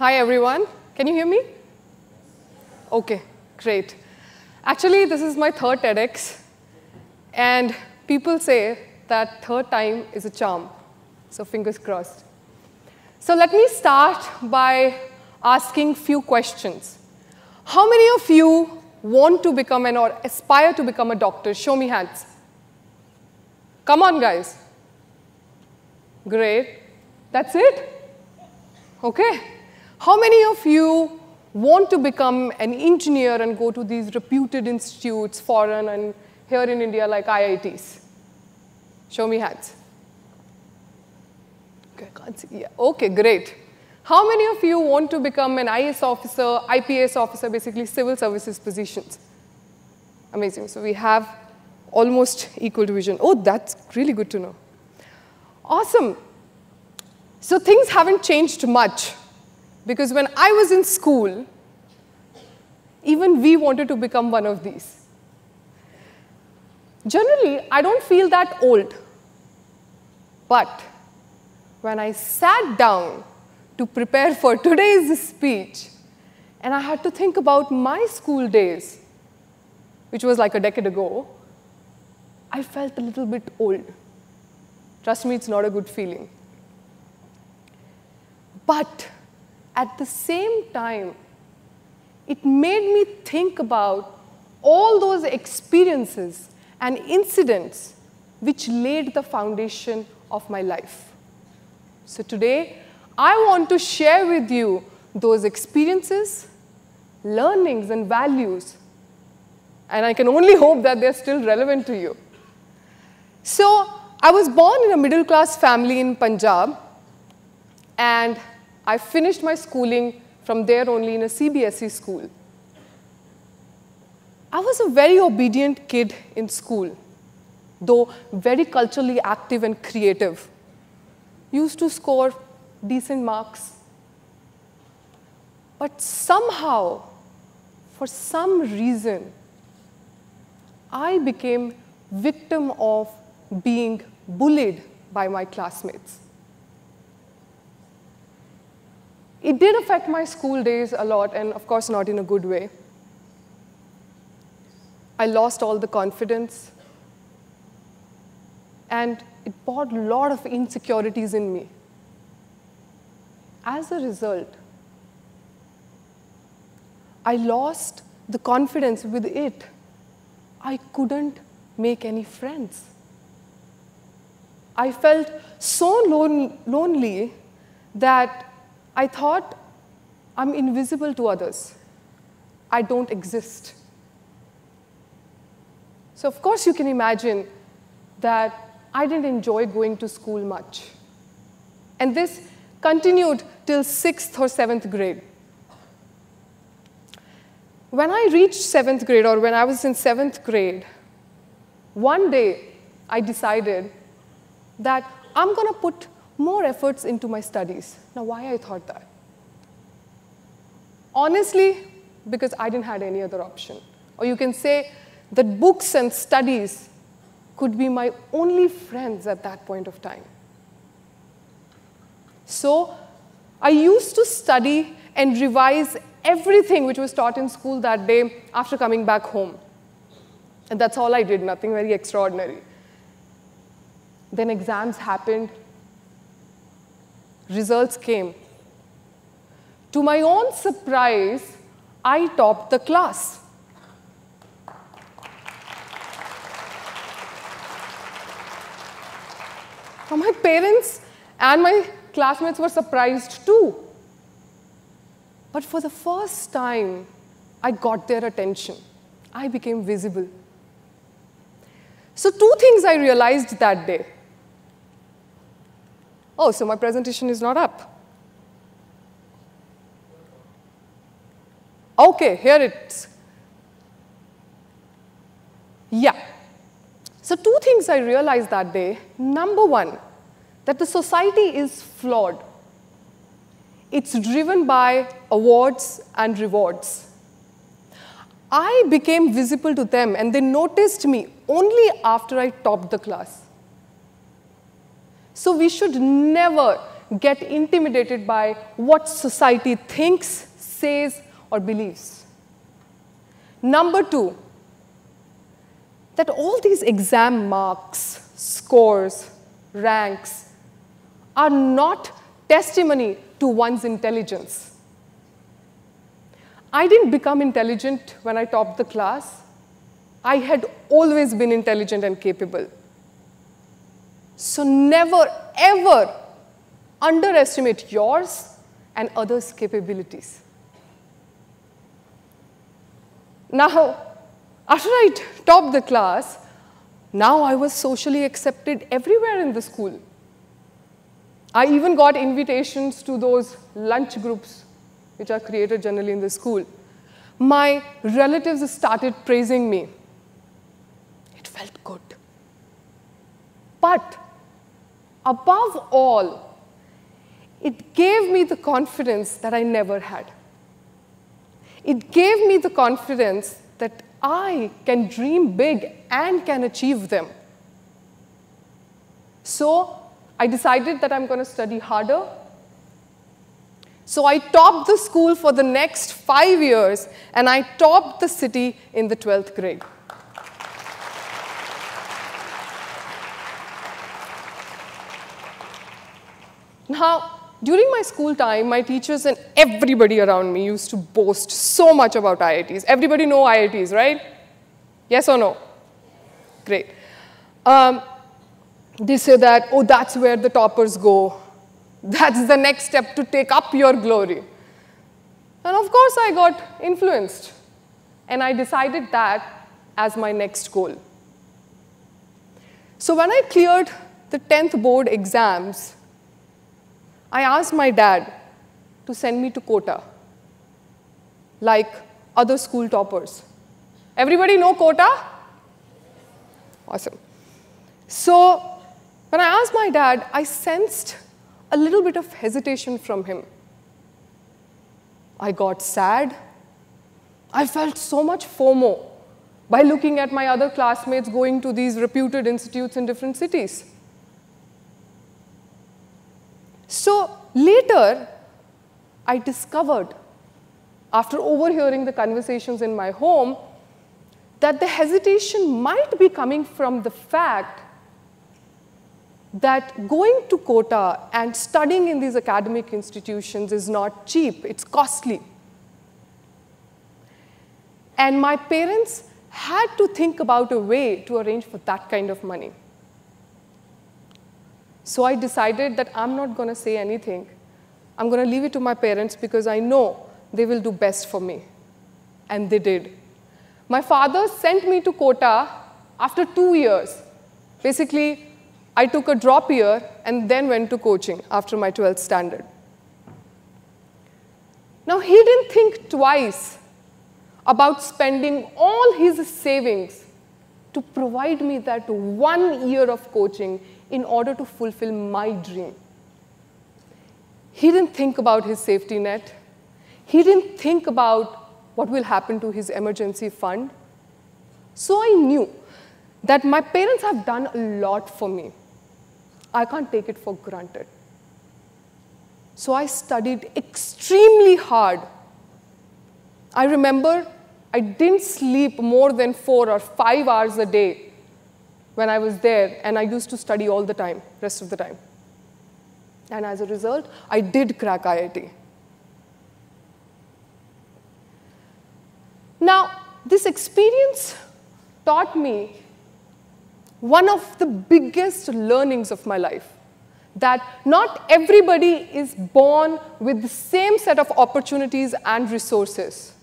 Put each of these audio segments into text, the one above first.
Hi, everyone. Can you hear me? OK, great. Actually, this is my third TEDx. And people say that third time is a charm. So fingers crossed. So let me start by asking a few questions. How many of you want to become or aspire to become a doctor? Show me hands. Come on, guys. Great. That's it? OK. How many of you want to become an engineer and go to these reputed institutes, foreign and here in India, like IITs? Show me hands. Okay, can't see. Yeah. OK, great. How many of you want to become an IAS officer, IPS officer, basically civil services positions? Amazing. So we have almost equal division. Oh, that's really good to know. Awesome. So things haven't changed much. Because when I was in school, even we wanted to become one of these. Generally, I don't feel that old. But when I sat down to prepare for today's speech, and I had to think about my school days, which was like a decade ago, I felt a little bit old. Trust me, it's not a good feeling. But at the same time, it made me think about all those experiences and incidents which laid the foundation of my life. So today, I want to share with you those experiences, learnings, and values. And I can only hope that they're still relevant to you. So I was born in a middle-class family in Punjab. And I finished my schooling from there only in a CBSE school. I was a very obedient kid in school, though very culturally active and creative. Used to score decent marks. But somehow, for some reason, I became victim of being bullied by my classmates. It did affect my school days a lot, and of course not in a good way. I lost all the confidence, and it brought a lot of insecurities in me. As a result, I lost the confidence with it. I couldn't make any friends. I felt so lonely that I thought I'm invisible to others. I don't exist. So of course you can imagine that I didn't enjoy going to school much. And this continued till 6th or 7th grade. When I reached 7th grade, or when I was in 7th grade, one day I decided that I'm going to put more efforts into my studies. Now, why I thought that? Honestly, because I didn't have any other option. Or you can say that books and studies could be my only friends at that point of time. So I used to study and revise everything which was taught in school that day after coming back home. And that's all I did, nothing very extraordinary. Then exams happened. Results came. To my own surprise, I topped the class. Now, my parents and my classmates were surprised too. But for the first time, I got their attention. I became visible. So 2 things I realized that day. Oh, so my presentation is not up. OK, here it is. Yeah. So 2 things I realized that day. Number 1, that the society is flawed. It's driven by awards and rewards. I became visible to them, and they noticed me only after I topped the class. So we should never get intimidated by what society thinks, says, or believes. Number two, that all these exam marks, scores, ranks are not testimony to one's intelligence. I didn't become intelligent when I topped the class. I had always been intelligent and capable. So never, ever underestimate yours and others' capabilities. Now, after I topped the class, now I was socially accepted everywhere in the school. I even got invitations to those lunch groups which are created generally in the school. My relatives started praising me. It felt good. But above all, it gave me the confidence that I never had. It gave me the confidence that I can dream big and can achieve them. So I decided that I'm going to study harder. So I topped the school for the next 5 years, and I topped the city in the 12th grade. Now, during my school time, my teachers and everybody around me used to boast so much about IITs. Everybody know IITs, right? Yes or no? Great. They say that, oh, that's where the toppers go. That's the next step to take up your glory. And of course, I got influenced. And I decided that as my next goal. So when I cleared the 10th board exams, I asked my dad to send me to Kota, like other school toppers. Everybody know Kota? Awesome. So when I asked my dad, I sensed a little bit of hesitation from him. I got sad. I felt so much FOMO by looking at my other classmates going to these reputed institutes in different cities. So later, I discovered, after overhearing the conversations in my home, that the hesitation might be coming from the fact that going to Kota and studying in these academic institutions is not cheap, it's costly. And my parents had to think about a way to arrange for that kind of money. So I decided that I'm not going to say anything. I'm going to leave it to my parents because I know they will do best for me. And they did. My father sent me to Kota after 2 years. Basically, I took a drop year and then went to coaching after my 12th standard. Now, he didn't think twice about spending all his savings to provide me that 1 year of coaching in order to fulfill my dream. He didn't think about his safety net. He didn't think about what will happen to his emergency fund. So I knew that my parents have done a lot for me. I can't take it for granted. So I studied extremely hard. I remember I didn't sleep more than 4 or 5 hours a day when I was there, and I used to study all the time, rest of the time. And as a result, I did crack IIT. Now, this experience taught me one of the biggest learnings of my life, that not everybody is born with the same set of opportunities and resources.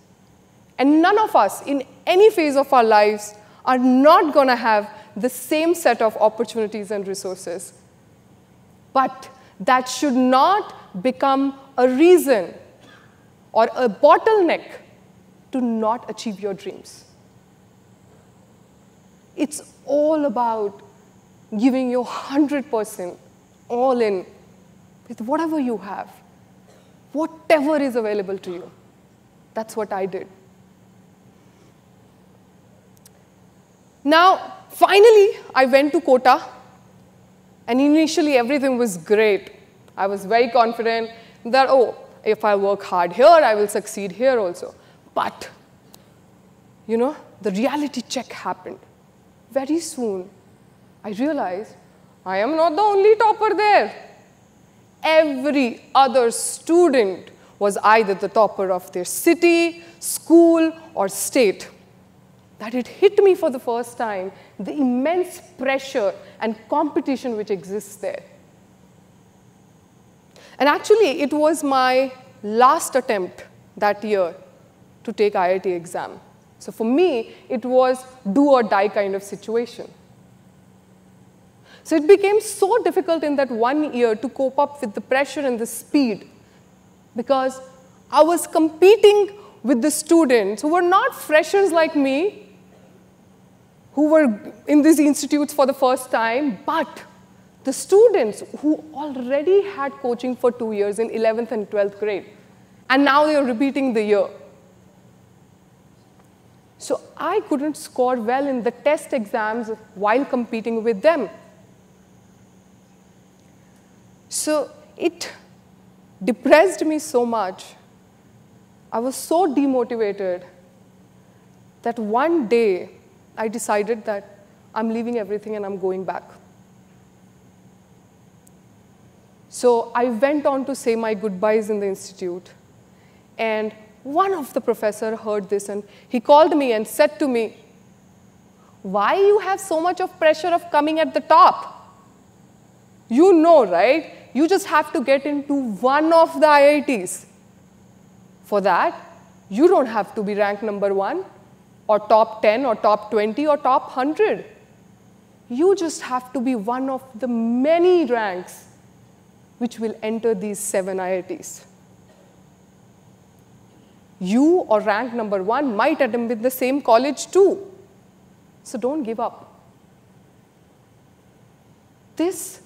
And none of us, in any phase of our lives, are not going to have the same set of opportunities and resources. But that should not become a reason or a bottleneck to not achieve your dreams. It's all about giving your 100% all in with whatever you have, whatever is available to you. That's what I did. Now, finally, I went to Kota, and initially everything was great. I was very confident that, oh, if I work hard here, I will succeed here also. But, you know, the reality check happened. Very soon, I realized I am not the only topper there. Every other student was either the topper of their city, school, or state. That it hit me for the first time, the immense pressure and competition which exists there. And actually, it was my last attempt that year to take IIT exam. So for me, it was do or die kind of situation. So it became so difficult in that 1 year to cope up with the pressure and the speed, because I was competing with the students who were not freshers like me, who were in these institutes for the first time, but the students who already had coaching for 2 years in 11th and 12th grade, and now they are repeating the year. So I couldn't score well in the test exams while competing with them. So it depressed me so much. I was so demotivated that one day I decided that I'm leaving everything and I'm going back. So I went on to say my goodbyes in the institute. And one of the professors heard this and he called me and said to me, "Why you have so much of pressure of coming at the top? You know, right? You just have to get into one of the IITs. For that, you don't have to be ranked number 1 or top 10 or top 20 or top 100. You just have to be one of the many ranks which will enter these 7 IITs. You or rank number 1 might attend with the same college too. So don't give up." This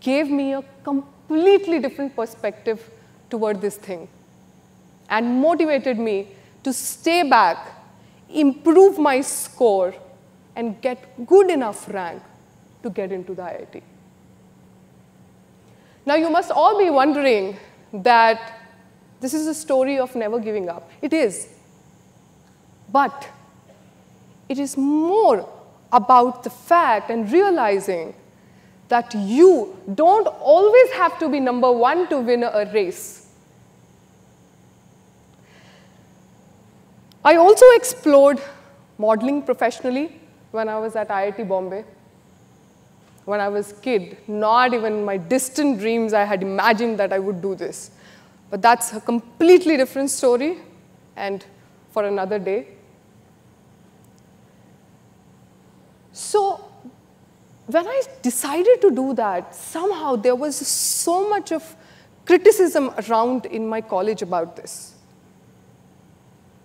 gave me a completely different perspective toward this thing and motivated me to stay back, improve my score, and get good enough rank to get into the IIT. Now, you must all be wondering that this is a story of never giving up. It is. But it is more about the fact and realizing that you don't always have to be number 1 to win a race. I also explored modeling professionally when I was at IIT Bombay. When I was a kid, not even in my distant dreams I had imagined that I would do this. But that's a completely different story, and for another day. So when I decided to do that, somehow there was so much of criticism around in my college about this.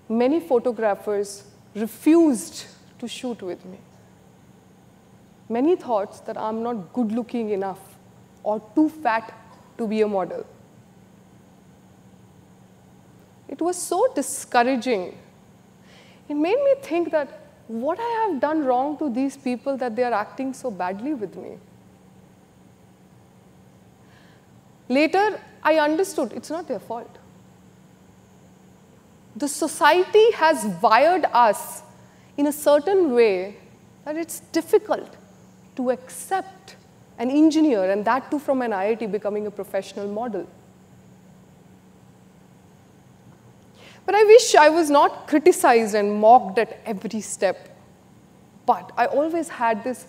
Many photographers refused to shoot with me. Many thought that I'm not good looking enough or too fat to be a model. It was so discouraging. It made me think that what I have done wrong to these people that they are acting so badly with me. Later, I understood it's not their fault. The society has wired us in a certain way that it's difficult to accept an engineer, and that too from an IIT, becoming a professional model. But I wish I was not criticized and mocked at every step. But I always had this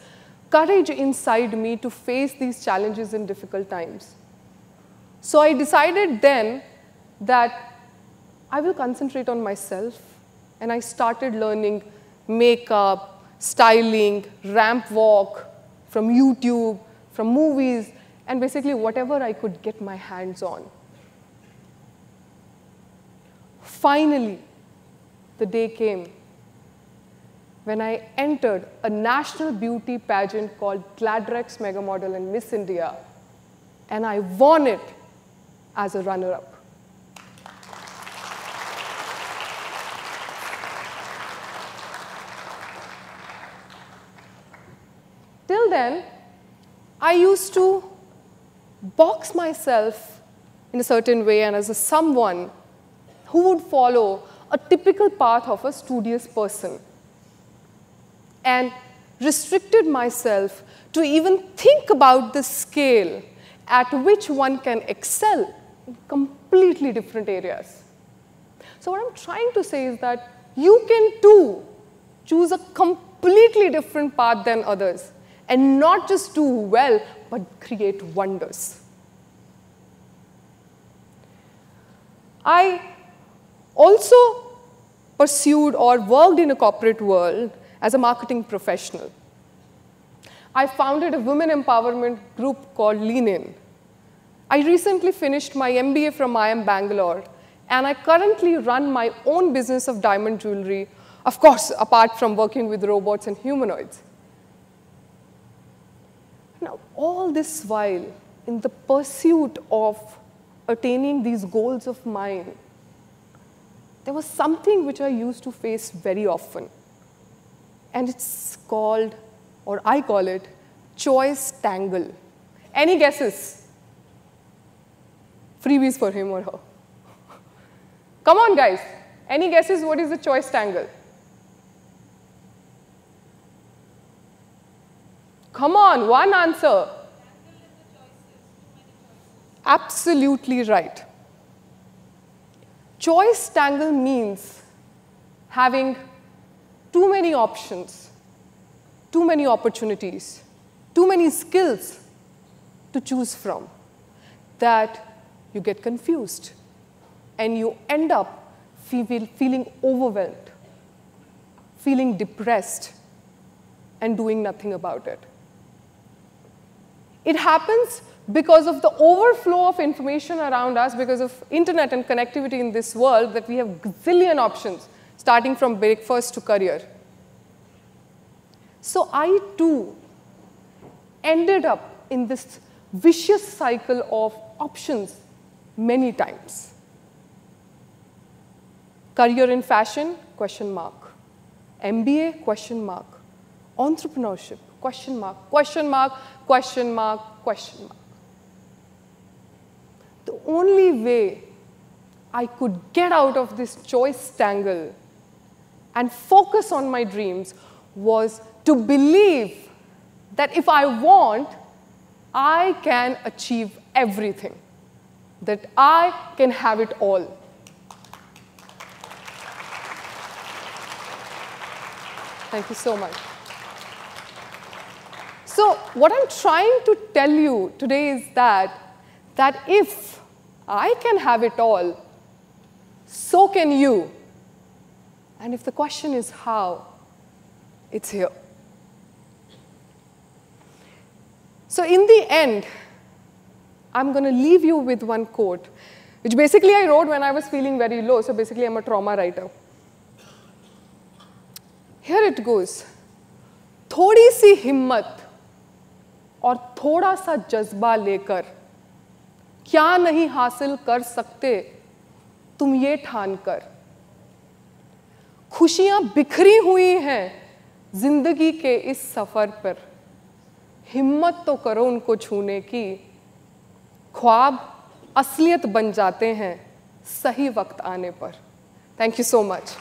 courage inside me to face these challenges in difficult times. So I decided then that I will concentrate on myself, and I started learning makeup, styling, ramp walk from YouTube, from movies, and basically whatever I could get my hands on. Finally, the day came when I entered a national beauty pageant called Gladrags Megamodel in Miss India, and I won it as a runner-up. Till then, I used to box myself in a certain way and as someone who would follow a typical path of a studious person, and restricted myself to even think about the scale at which one can excel in completely different areas. So what I'm trying to say is that you can too choose a completely different path than others and not just do well, but create wonders. I also pursued or worked in a corporate world as a marketing professional. I founded a women empowerment group called Lean In. I recently finished my MBA from IIM Bangalore, and I currently run my own business of diamond jewelry, of course, apart from working with robots and humanoids. Now, all this while, in the pursuit of attaining these goals of mine, there was something which I used to face very often. And it's called, or I call it, choice tangle. Any guesses? Freebies for him or her. Come on, guys. Any guesses what is the choice tangle? Come on, one answer. Absolutely right. Choice tangle means having too many options, too many opportunities, too many skills to choose from, that you get confused and you end up feeling overwhelmed, feeling depressed, and doing nothing about it. It happens because of the overflow of information around us, because of internet and connectivity in this world, that we have gazillion options, starting from breakfast to career. So I too ended up in this vicious cycle of options many times. Career in fashion, question mark. MBA, question mark. Entrepreneurship, question mark, question mark, question mark, question mark. The only way I could get out of this choice tangle and focus on my dreams was to believe that if I want, I can achieve everything, that I can have it all. Thank you so much. So what I'm trying to tell you today is that if I can have it all, so can you. And if the question is how, it's here. So in the end, I'm going to leave you with one quote, which basically I wrote when I was feeling very low. So basically, I'm a trauma writer. Here it goes. थोड़ी सी हिम्मत और थोड़ा सा जज्बा लेकर क्या नहीं हासिल कर सकते तुम ये ठानकर, खुशियां बिखरी हुई हैं जिंदगी के इस सफर पर, हिम्मत तो करो उनको छूने की, ख्वाब असलियत बन जाते हैं सही वक्त आने पर. Thank you so much.